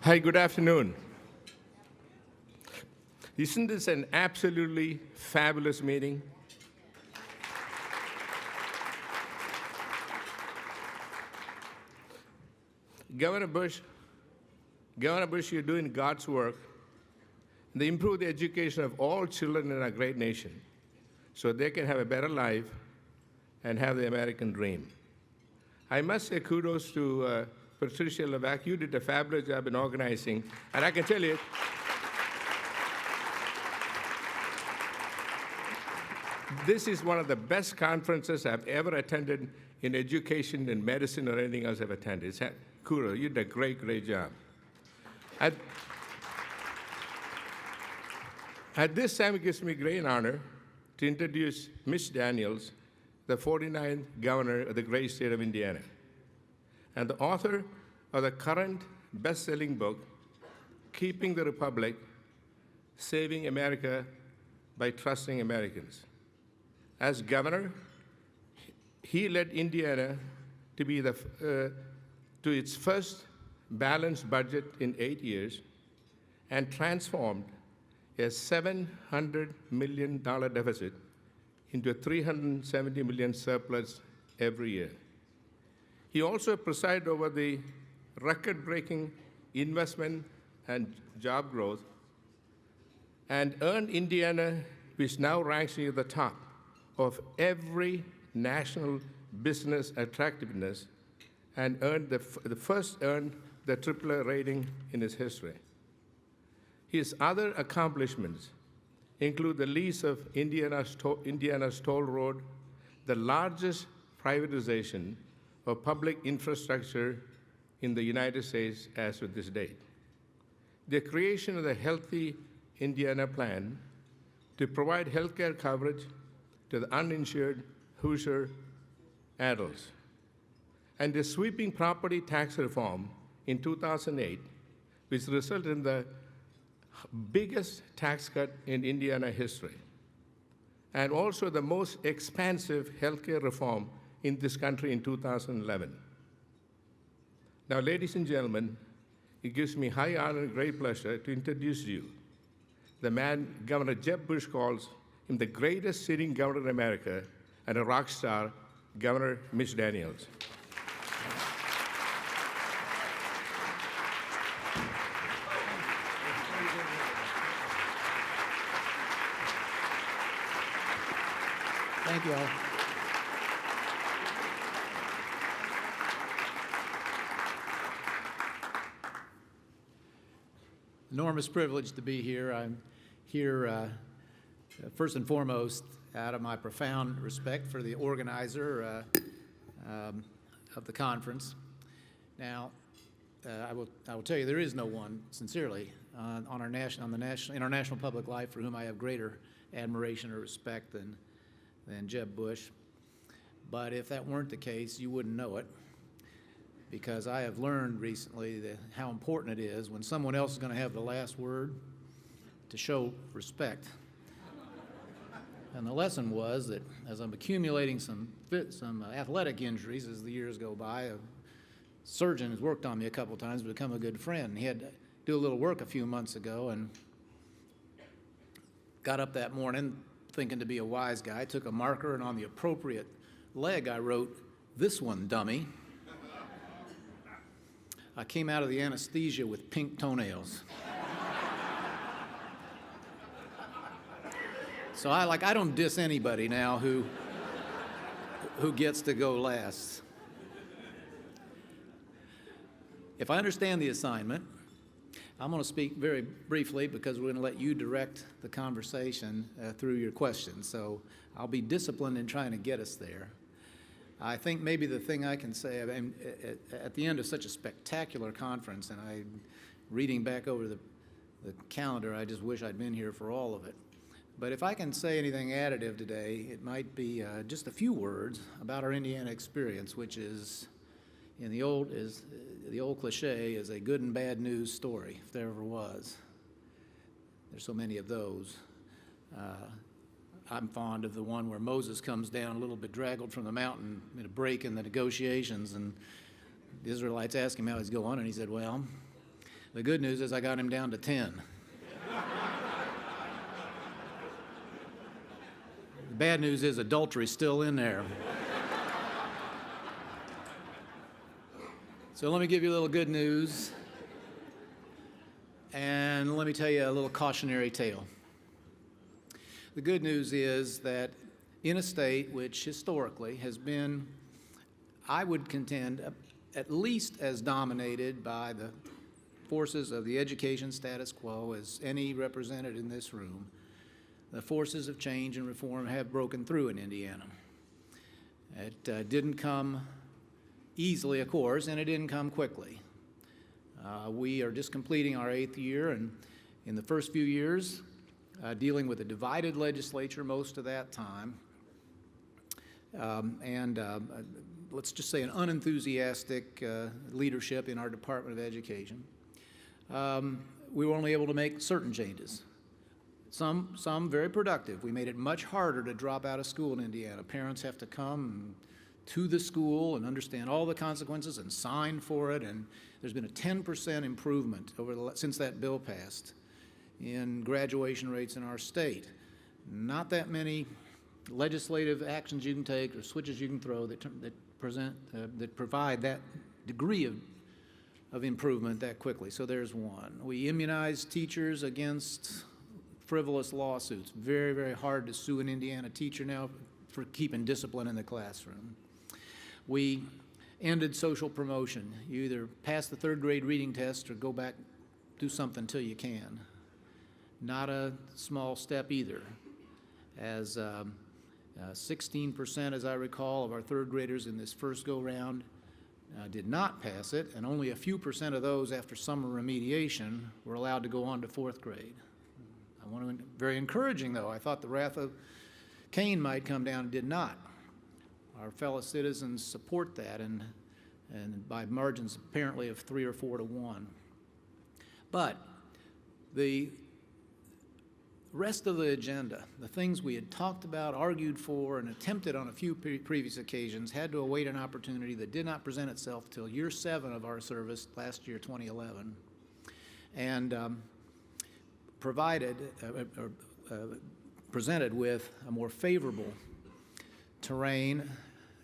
Hi, good afternoon. Isn't this an absolutely fabulous meeting? Governor Bush, you're doing God's work. They improve the education of all children in our great nation so they can have a better life and have the American dream. I must say kudos to Patricia Levac. You did a fabulous job in organizing, and I can tell you, this is one of the best conferences I've ever attended in education, in medicine, or anything else I've attended. Kudos, you did a great, great job. At this time, it gives me great honor to introduce Mitch Daniels, the 49th governor of the great state of Indiana, and the author of the current best-selling book, Keeping the Republic, Saving America by Trusting Americans. As governor, he led Indiana to be to its first balanced budget in 8 years and transformed a $700 million deficit into a $370 million surplus every year. He also presided over the record-breaking investment and job growth and earned Indiana, which now ranks near the top of every national business attractiveness, and earned the first earned the AAA rating in its history. His other accomplishments include the lease of Indiana's toll road, the largest privatization of public infrastructure in the United States as of this date, the creation of the Healthy Indiana Plan to provide health care coverage to the uninsured Hoosier adults, and the sweeping property tax reform in 2008, which resulted in the biggest tax cut in Indiana history, and also the most expansive healthcare reform in this country in 2011. Now, ladies and gentlemen, it gives me high honor and great pleasure to introduce you the man Governor Jeb Bush calls him the greatest sitting governor in America and a rock star, Governor Mitch Daniels. Thank you all. Enormous privilege to be here. I'm here first and foremost out of my profound respect for the organizer of the conference. Now, I will tell you there is no one, sincerely, in our national public life for whom I have greater admiration or respect than Jeb Bush. But if that weren't the case, you wouldn't know it, because I have learned recently how important it is when someone else is going to have the last word to show respect. And the lesson was that as I'm accumulating some athletic injuries as the years go by, a surgeon has worked on me a couple times, become a good friend. He had to do a little work a few months ago and got up that morning thinking to be a wise guy, took a marker, and on the appropriate leg I wrote, "This one, dummy." I came out of the anesthesia with pink toenails. So I don't diss anybody now who gets to go last. If I understand the assignment, I'm going to speak very briefly because we're going to let you direct the conversation through your questions. So I'll be disciplined in trying to get us there. I think maybe the thing I can say, at the end of such a spectacular conference, and reading back over the calendar, I just wish I'd been here for all of it. But if I can say anything additive today, it might be just a few words about our Indiana experience, which is, the old cliche is a good and bad news story, if there ever was. There's so many of those. I'm fond of the one where Moses comes down a little bit draggled from the mountain in a break in the negotiations, and the Israelites ask him how he's going, and he said, well, The good news is I got him down to 10. The bad news is adultery's still in there. So let me give you a little good news, and let me tell you a little cautionary tale. The good news is that in a state which historically has been, I would contend, at least as dominated by the forces of the education status quo as any represented in this room, the forces of change and reform have broken through in Indiana. It didn't come easily, of course, and it didn't come quickly. We are just completing our 8th year, and in the first few years, dealing with a divided legislature most of that time, let's just say an unenthusiastic leadership in our Department of Education, we were only able to make certain changes. Some very productive. We made it much harder to drop out of school in Indiana. Parents have to come to the school and understand all the consequences and sign for it, and there's been a 10% improvement since that bill passed in graduation rates in our state. Not that many legislative actions you can take or switches you can throw that provide that degree of improvement that quickly. So there's one. We immunize teachers against frivolous lawsuits. Very, very hard to sue an Indiana teacher now for keeping discipline in the classroom. We ended social promotion. You either pass the 3rd grade reading test or go back, do something till you can. Not a small step either, as 16%, as I recall, of our 3rd graders in this first go-round did not pass it, and only a few percent of those after summer remediation were allowed to go on to 4th grade. Very encouraging, though. I thought the wrath of Cain might come down, and did not. Our fellow citizens support that, and by margins apparently of 3 or 4 to 1. But the rest of the agenda, the things we had talked about, argued for, and attempted on a few previous occasions, had to await an opportunity that did not present itself till year 7 of our service last year, 2011, and presented with a more favorable terrain,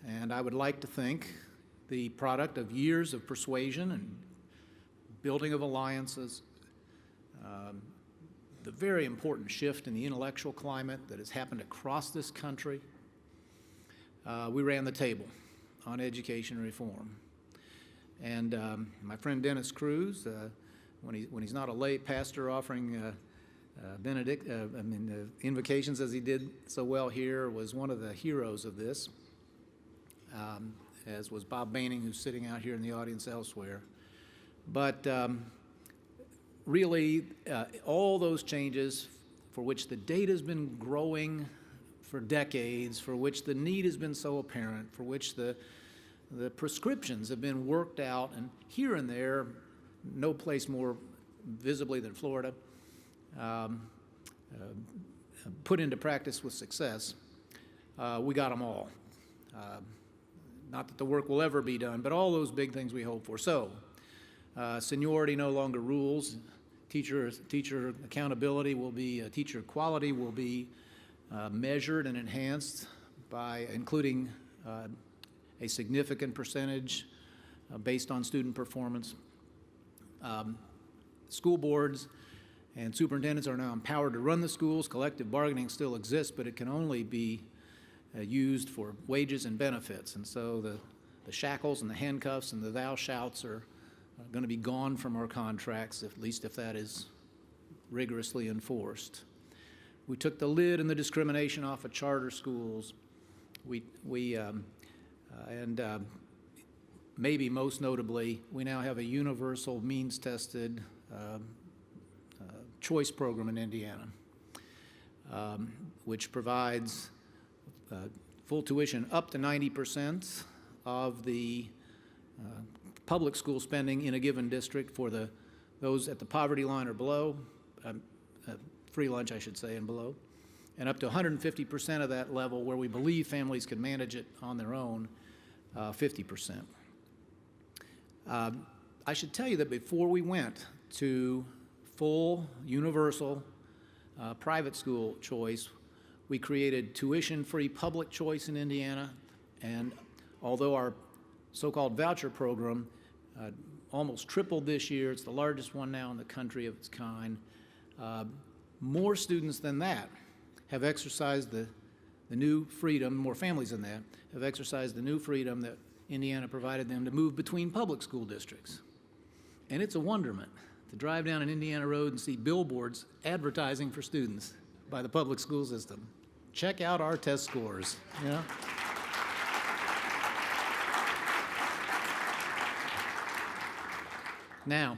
and I would like to think the product of years of persuasion and building of alliances, the very important shift in the intellectual climate that has happened across this country. We ran the table on education reform. And my friend Dennis Cruz, when he's not a lay pastor offering invocations as he did so well here, was one of the heroes of this, as was Bob Baining, who's sitting out here in the audience elsewhere. But really, all those changes for which the data has been growing for decades, for which the need has been so apparent, for which the prescriptions have been worked out, and here and there, no place more visibly than Florida, put into practice with success, we got them all. Not that the work will ever be done, but all those big things we hope for. So, seniority no longer rules. Teacher accountability will be, teacher quality will be measured and enhanced by including a significant percentage based on student performance. School boards and superintendents are now empowered to run the schools. Collective bargaining still exists, but it can only be used for wages and benefits. And so the shackles and the handcuffs and the thou shouts are going to be gone from our contracts, at least if that is rigorously enforced. We took the lid and the discrimination off of charter schools. Maybe most notably, we now have a universal means-tested choice program in Indiana, which provides full tuition up to 90% of the public school spending in a given district for those at the poverty line or below, free lunch, I should say, and below, and up to 150% of that level where we believe families can manage it on their own, 50%. I should tell you that before we went to full, universal private school choice. We created tuition-free public choice in Indiana, and although our so-called voucher program almost tripled this year, it's the largest one now in the country of its kind, more students than that have exercised the new freedom, more families than that, have exercised the new freedom that Indiana provided them to move between public school districts. And it's a wonderment to drive down an Indiana road and see billboards advertising for students by the public school system. Check out our test scores, you know? Now,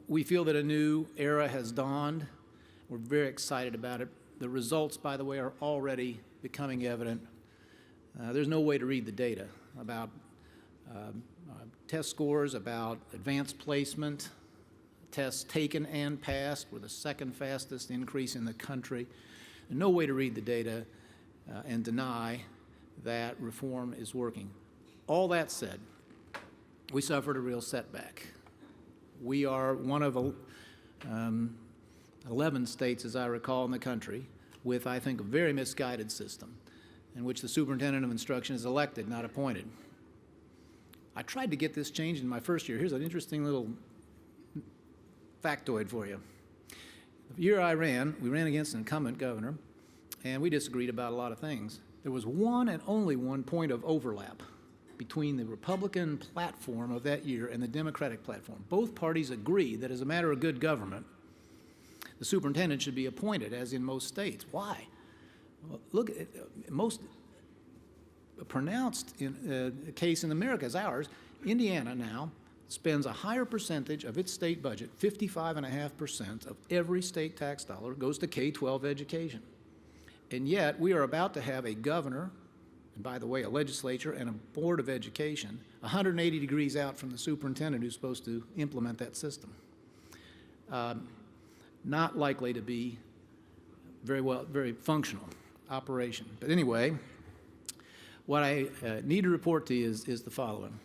we feel that a new era has dawned. We're very excited about it. The results, by the way, are already becoming evident. There's no way to read the data about test scores, about advanced placement, tests taken and passed. We're the second fastest increase in the country. And no way to read the data and deny that reform is working. All that said, we suffered a real setback. We are one of 11 states, as I recall, in the country with, I think, a very misguided system in which the superintendent of instruction is elected, not appointed. I tried to get this changed in my first year. Here's an interesting little factoid for you. The year I ran, we ran against an incumbent governor, and we disagreed about a lot of things. There was one and only one point of overlap between the Republican platform of that year and the Democratic platform. Both parties agreed that as a matter of good government, the superintendent should be appointed, as in most states. Why? Well, look, most pronounced case in America is ours. Indiana now spends a higher percentage of its state budget, 55.5% of every state tax dollar goes to K-12 education. And yet we are about to have a governor, and by the way, a legislature and a board of education 180 degrees out from the superintendent who's supposed to implement that system. Not likely to be very functional operation. But anyway, what I need to report to you is the following.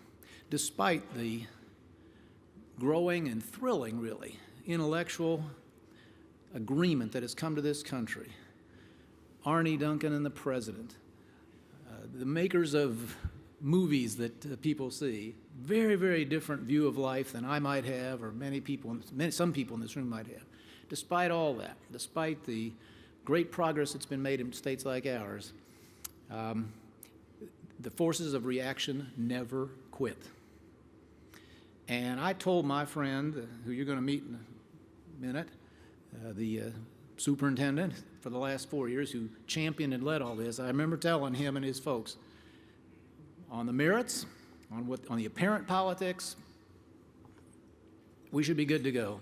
Despite the growing and thrilling, really, intellectual agreement that has come to this country, Arne Duncan and the president, the makers of movies that people see, very, very different view of life than I might have or some people in this room might have. Despite all that, despite the great progress that's been made in states like ours, the forces of reaction never quit. And I told my friend, who you're going to meet in a minute, the superintendent for the last 4 years who championed and led all this, I remember telling him and his folks, on the merits, on the apparent politics, we should be good to go.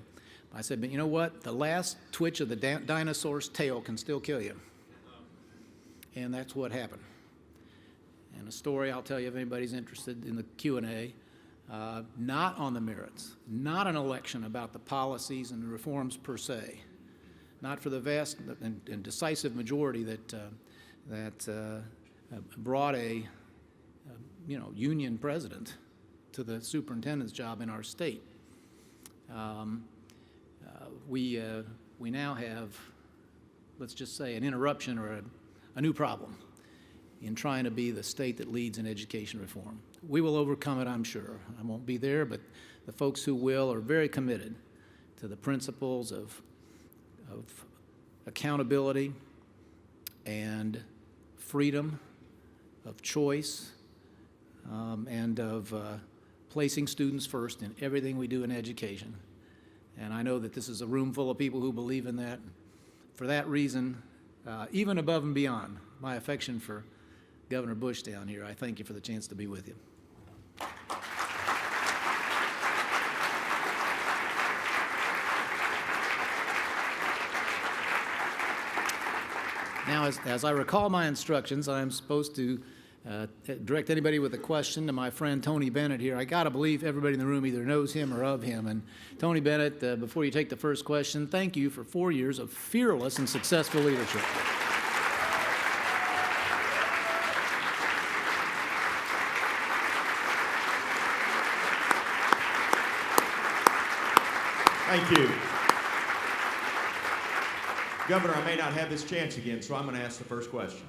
I said, but you know what? The last twitch of the dinosaur's tail can still kill you. And that's what happened. And a story I'll tell you if anybody's interested in the Q&A, not on the merits, not an election about the policies and the reforms per se, not for the vast and decisive majority that brought a union president to the superintendent's job in our state. We now have, let's just say, an interruption or a new problem in trying to be the state that leads in education reform. We will overcome it, I'm sure. I won't be there, but the folks who will are very committed to the principles of accountability and freedom, of choice, and of placing students first in everything we do in education. And I know that this is a room full of people who believe in that. For that reason, even above and beyond my affection for Governor Bush down here, I thank you for the chance to be with you. Now, as I recall my instructions, I'm supposed to direct anybody with a question to my friend Tony Bennett here. I got to believe everybody in the room either knows him or of him. And Tony Bennett, before you take the first question, thank you for 4 years of fearless and successful leadership. Thank you. Governor, I may not have this chance again, so I'm going to ask the first question.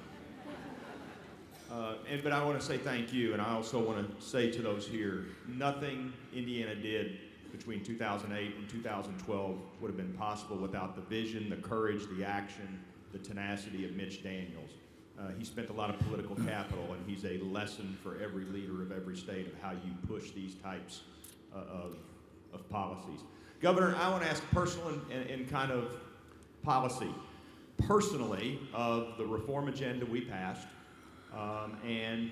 But I want to say thank you, and I also want to say to those here, nothing Indiana did between 2008 and 2012 would have been possible without the vision, the courage, the action, the tenacity of Mitch Daniels. He spent a lot of political capital, and he's a lesson for every leader of every state of how you push these types of policies. Governor, I want to ask personal and kind of policy. Personally, of the reform agenda we passed, and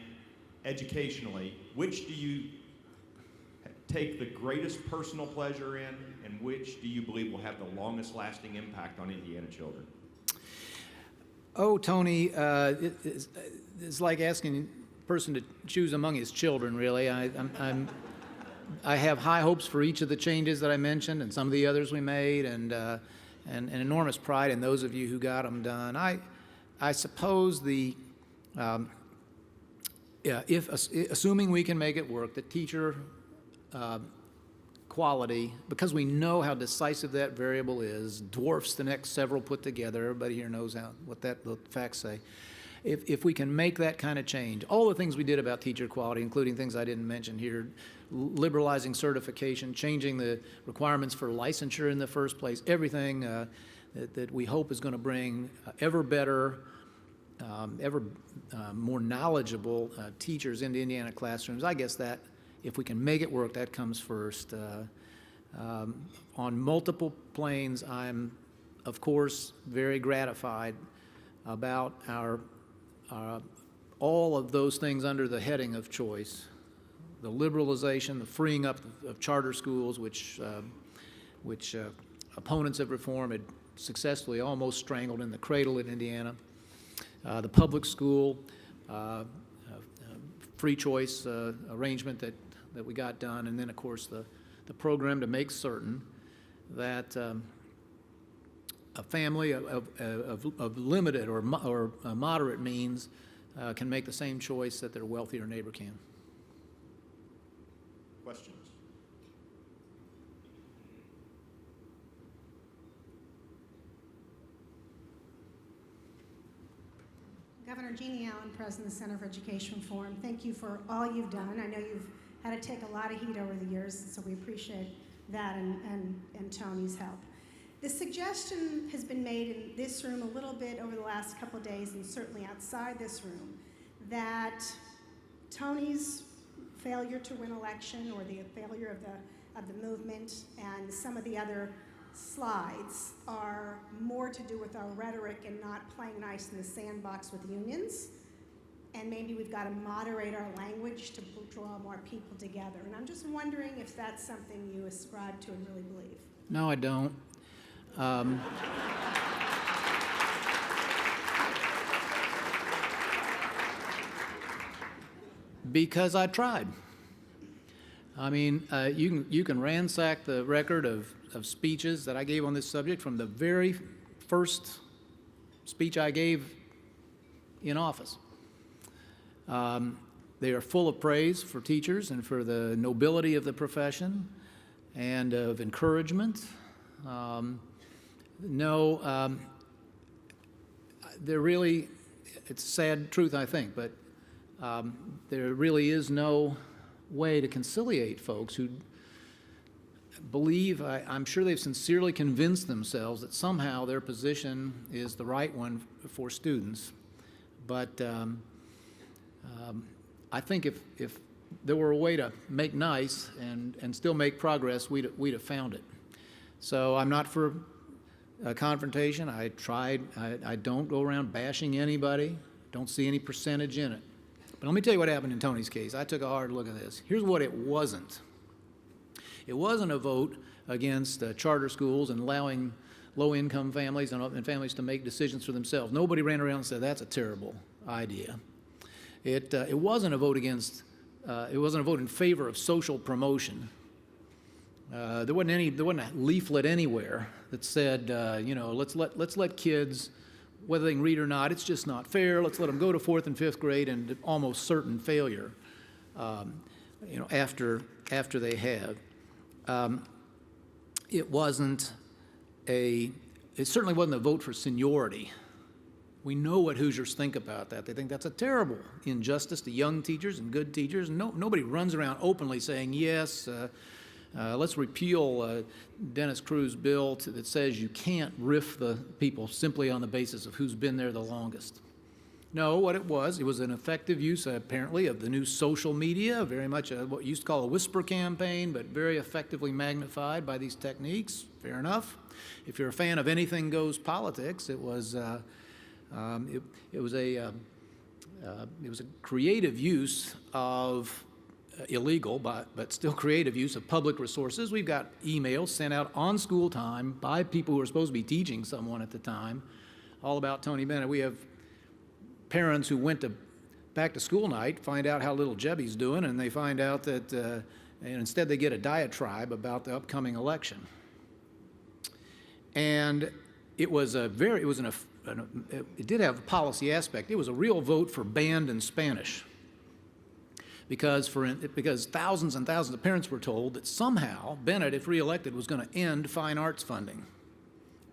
educationally, which do you take the greatest personal pleasure in, and which do you believe will have the longest lasting impact on Indiana children? Oh, Tony, it's like asking a person to choose among his children, really. I have high hopes for each of the changes that I mentioned and some of the others we made, and enormous pride in those of you who got them done. I suppose assuming we can make it work, the teacher quality, because we know how decisive that variable is, dwarfs the next several put together. Everybody here knows what the facts say. If we can make that kind of change, all the things we did about teacher quality, including things I didn't mention here, liberalizing certification, changing the requirements for licensure in the first place, everything that we hope is going to bring ever better, ever more knowledgeable teachers into Indiana classrooms. I guess that if we can make it work, that comes first. On multiple planes, I'm, of course, very gratified about all of those things under the heading of choice. The liberalization, the freeing up of charter schools, which opponents of reform had successfully almost strangled in the cradle in Indiana. The public school free choice arrangement that we got done, and then of course the program to make certain that a family of limited or moderate means can make the same choice that their wealthier neighbor can. Questions? Governor Jeannie Allen, President of the Center for Education Reform, thank you for all you've done. I know you've had to take a lot of heat over the years, so we appreciate that and Tony's help. The suggestion has been made in this room a little bit over the last couple of days, and certainly outside this room, that Tony's failure to win election, or the failure of the movement, and some of the other slides are more to do with our rhetoric and not playing nice in the sandbox with unions. And maybe we've got to moderate our language to draw more people together. And I'm just wondering if that's something you ascribe to and really believe. No, I don't. Because I tried. I mean, you can ransack the record of speeches that I gave on this subject from the very first speech I gave in office. They are full of praise for teachers and for the nobility of the profession and of encouragement. There really, it's a sad truth, I think, but there really is no way to conciliate folks who believe, I'm sure they've sincerely convinced themselves that somehow their position is the right one for students. But I think if there were a way to make nice and still make progress, we'd have found it. So I'm not for a confrontation. I tried. I don't go around bashing anybody. Don't see any percentage in it. But let me tell you what happened in Tony's case. I took a hard look at this. Here's what it wasn't. It wasn't a vote against charter schools and allowing low-income families and families to make decisions for themselves. Nobody ran around and said that's a terrible idea. It wasn't a vote against. It wasn't a vote in favor of social promotion. There wasn't a leaflet anywhere that said, let's let kids, whether they can read or not, it's just not fair. Let's let them go to 4th and 5th grade and almost certain failure, after they have. it certainly wasn't a vote for seniority. We know what Hoosiers think about that. They think that's a terrible injustice to young teachers and good teachers. Nobody runs around openly saying, yes, let's repeal Dennis Cruz's bill that says you can't riff the people simply on the basis of who's been there the longest. No, what it was an effective use, apparently, of the new social media, very much what you used to call a whisper campaign, but very effectively magnified by these techniques. Fair enough. If you're a fan of anything goes politics, it was a creative use of illegal, but still creative use of public resources. We've got emails sent out on school time by people who are supposed to be teaching someone at the time, all about Tony Bennett. We have parents who went to back to school night, find out how little Jebby's doing, and they find out that and instead they get a diatribe about the upcoming election. And it did have a policy aspect. It was a real vote for band and Spanish, because thousands and thousands of parents were told that somehow Bennett, if reelected, was going to end fine arts funding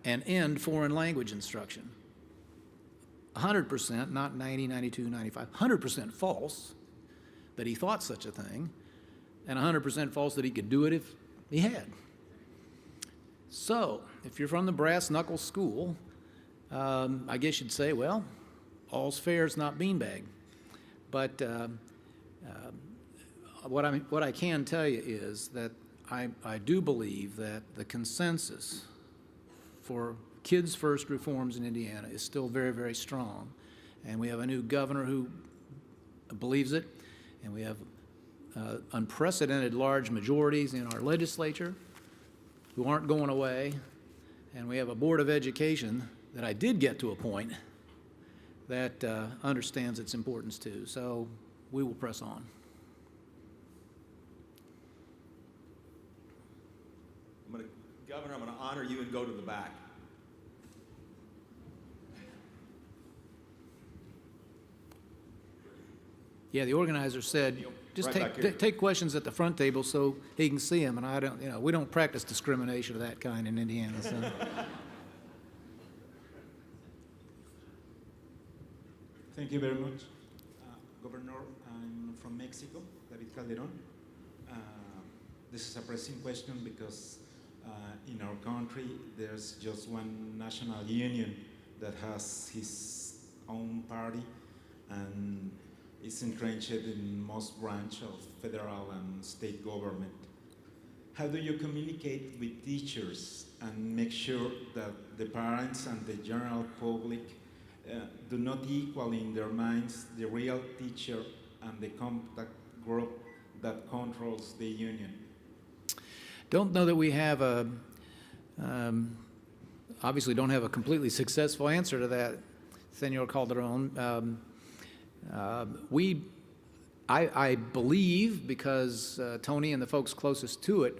and end foreign language instruction. 100%, not 90, 92, 95, 100% false that he thought such a thing, and 100% false that he could do it if he had. So, if you're from the brass knuckle school, I guess you'd say, well, all's fair is not beanbag. But what I can tell you is that I do believe that the consensus for kids first reforms in Indiana is still very, very strong. And we have a new governor who believes it, and we have unprecedented large majorities in our legislature who aren't going away, and we have a Board of Education that I did get to a point that understands its importance too. So we will press on. Governor, I'm going to honor you and go to the back. Yeah, the organizer said, just take questions at the front table so he can see them, and I don't, we don't practice discrimination of that kind in Indiana. So. Thank you very much. Governor, I'm from Mexico, David Calderon. This is a pressing question because in our country there's just one national union that has his own party and is entrenched in most branch of federal and state government. How do you communicate with teachers and make sure that the parents and the general public do not equal in their minds the real teacher and the contact group that controls the union? Don't know that we have obviously don't have a completely successful answer to that, Senor Calderon. I believe, because Tony and the folks closest to it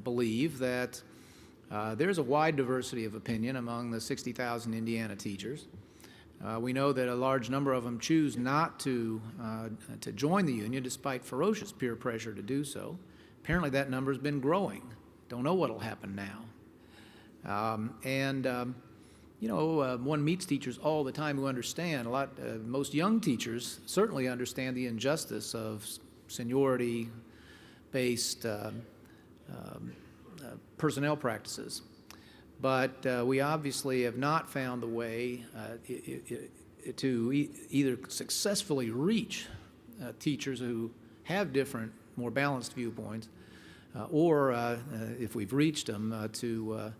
believe, that there's a wide diversity of opinion among the 60,000 Indiana teachers. We know that a large number of them choose not to join the union despite ferocious peer pressure to do so. Apparently that number's been growing. Don't know what'll happen now. One meets teachers all the time who understand most young teachers certainly understand the injustice of seniority-based personnel practices. But we obviously have not found the way to either successfully reach teachers who have different, more balanced viewpoints, or if we've reached them, to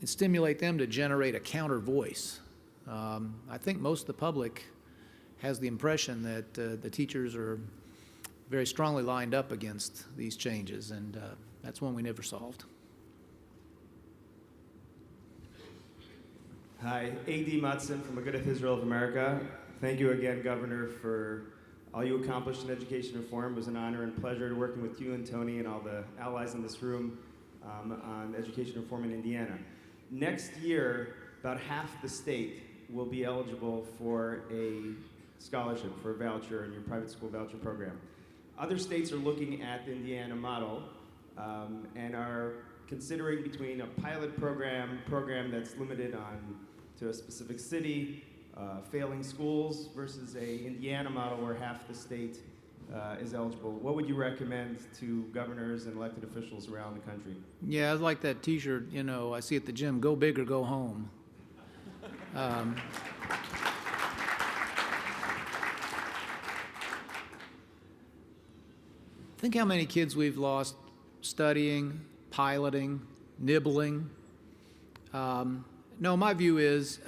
stimulate them to generate a counter voice. I think most of the public has the impression that the teachers are very strongly lined up against these changes, and that's one we never solved. Hi, A.D. Matson from A Good of Israel of America. Thank you again, Governor, for all you accomplished in education reform. It was an honor and pleasure to working with you and Tony and all the allies in this room on education reform in Indiana. Next year, about half the state will be eligible for a scholarship, for a voucher in your private school voucher program. Other states are looking at the Indiana model and are considering between a pilot program that's limited to a specific city, failing schools, versus a Indiana model where half the state is eligible. What would you recommend to governors and elected officials around the country? Yeah, I like that T-shirt, you know, I see at the gym, go big or go home. Think how many kids we've lost studying, piloting, nibbling. No, my view is,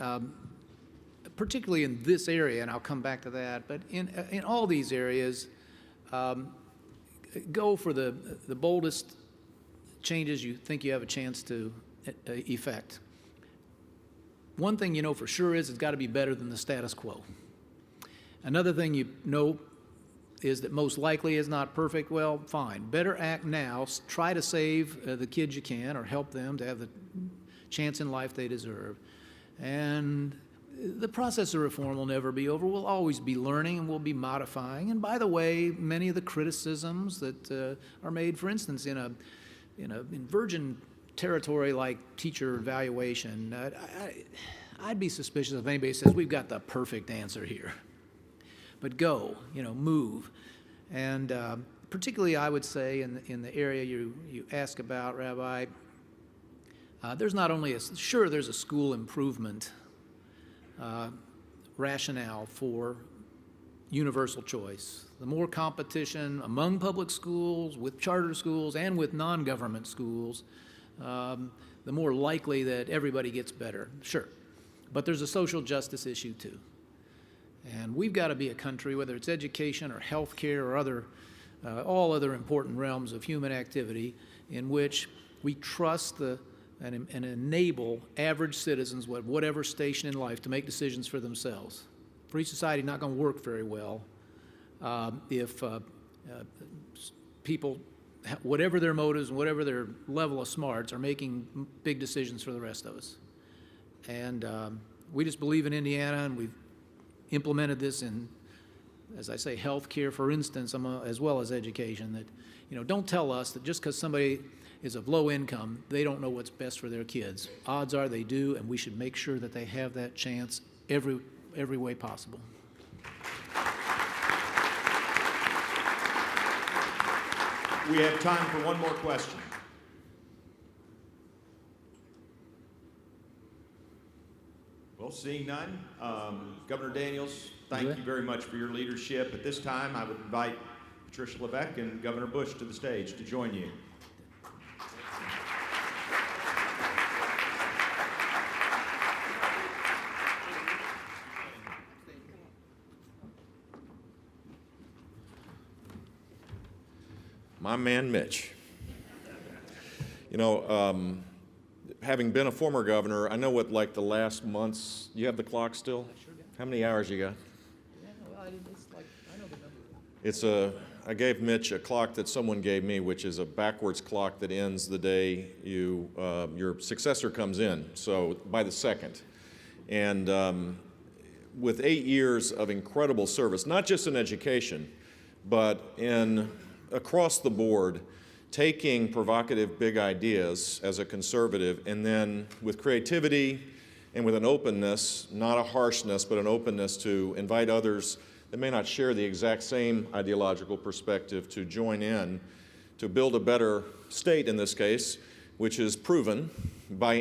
particularly in this area, and I'll come back to that, but in all these areas, go for the boldest changes you think you have a chance to effect. One thing you know for sure is it's got to be better than the status quo. Another thing you know is that most likely is not perfect. Well, fine. Better act now. Try to save the kids you can or help them to have the chance in life they deserve. And the process of reform will never be over. We'll always be learning and we'll be modifying. And by the way, many of the criticisms that are made, for instance, in virgin territory like teacher evaluation, I'd be suspicious if anybody says we've got the perfect answer here. But go, move. And particularly, I would say, in the area you ask about, Rabbi, there's not only there's a school improvement rationale for universal choice. The more competition among public schools, with charter schools, and with non-government schools, the more likely that everybody gets better. Sure. But there's a social justice issue, too. And we've got to be a country, whether it's education or healthcare or all other important realms of human activity, in which we trust and enable average citizens, whatever station in life, to make decisions for themselves. Free society is not going to work very well if people, whatever their motives and whatever their level of smarts, are making big decisions for the rest of us. And we just believe in Indiana, and we've implemented this in, as I say, health care, for instance, as well as education, that, don't tell us that just because somebody is of low income, they don't know what's best for their kids. Odds are they do, and we should make sure that they have that chance every way possible. We have time for one more question. Well, seeing none, Governor Daniels, thank you very much for your leadership. At this time, I would invite Patricia Levesque and Governor Bush to the stage to join you. My man, Mitch. Having been a former governor, I know what, like, the last months, you have the clock still? Sure do. How many hours you got? Yeah, well, I know the number. I gave Mitch a clock that someone gave me, which is a backwards clock that ends the day your successor comes in, so by the 2nd. And with 8 years of incredible service, not just in education, but across the board, taking provocative big ideas as a conservative, and then with creativity and with an openness, not a harshness, but an openness to invite others that may not share the exact same ideological perspective to join in to build a better state in this case, which is proven by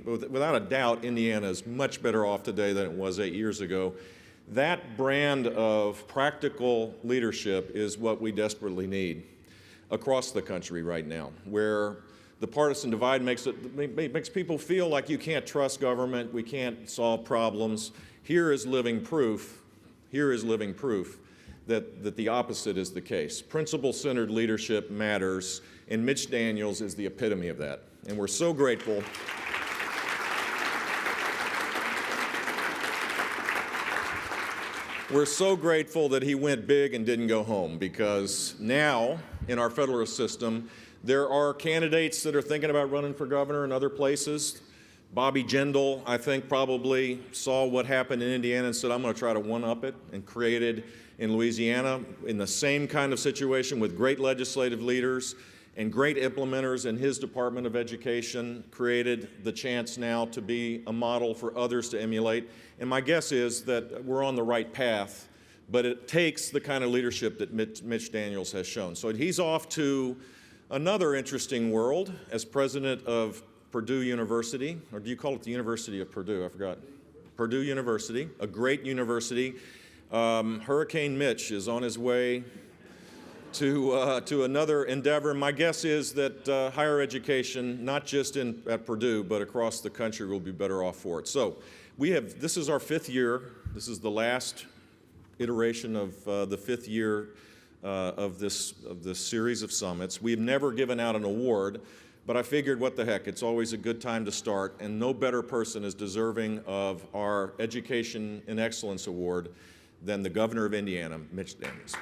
without a doubt, Indiana is much better off today than it was 8 years ago. That brand of practical leadership is what we desperately need across the country right now, where the partisan divide makes people feel like you can't trust government, we can't solve problems. Here is living proof that the opposite is the case. Principle-centered leadership matters, and Mitch Daniels is the epitome of that. And we're so grateful. We're so grateful that he went big and didn't go home, because now in our federalist system, there are candidates that are thinking about running for governor in other places. Bobby Jindal, I think, probably saw what happened in Indiana and said, I'm going to try to one-up it, and created in Louisiana in the same kind of situation with great legislative leaders and great implementers in his Department of Education created the chance now to be a model for others to emulate. And my guess is that we're on the right path, but it takes the kind of leadership that Mitch Daniels has shown. So he's off to another interesting world as president of Purdue University, or do you call it the University of Purdue? I forgot. Purdue University, a great university. Hurricane Mitch is on his way to another endeavor. My guess is that higher education, not just at Purdue, but across the country, will be better off for it. So this is our 5th year. This is the last iteration of the 5th year of this series of summits. We've never given out an award, but I figured, what the heck, it's always a good time to start, and no better person is deserving of our Education and Excellence Award than the Governor of Indiana, Mitch Daniels.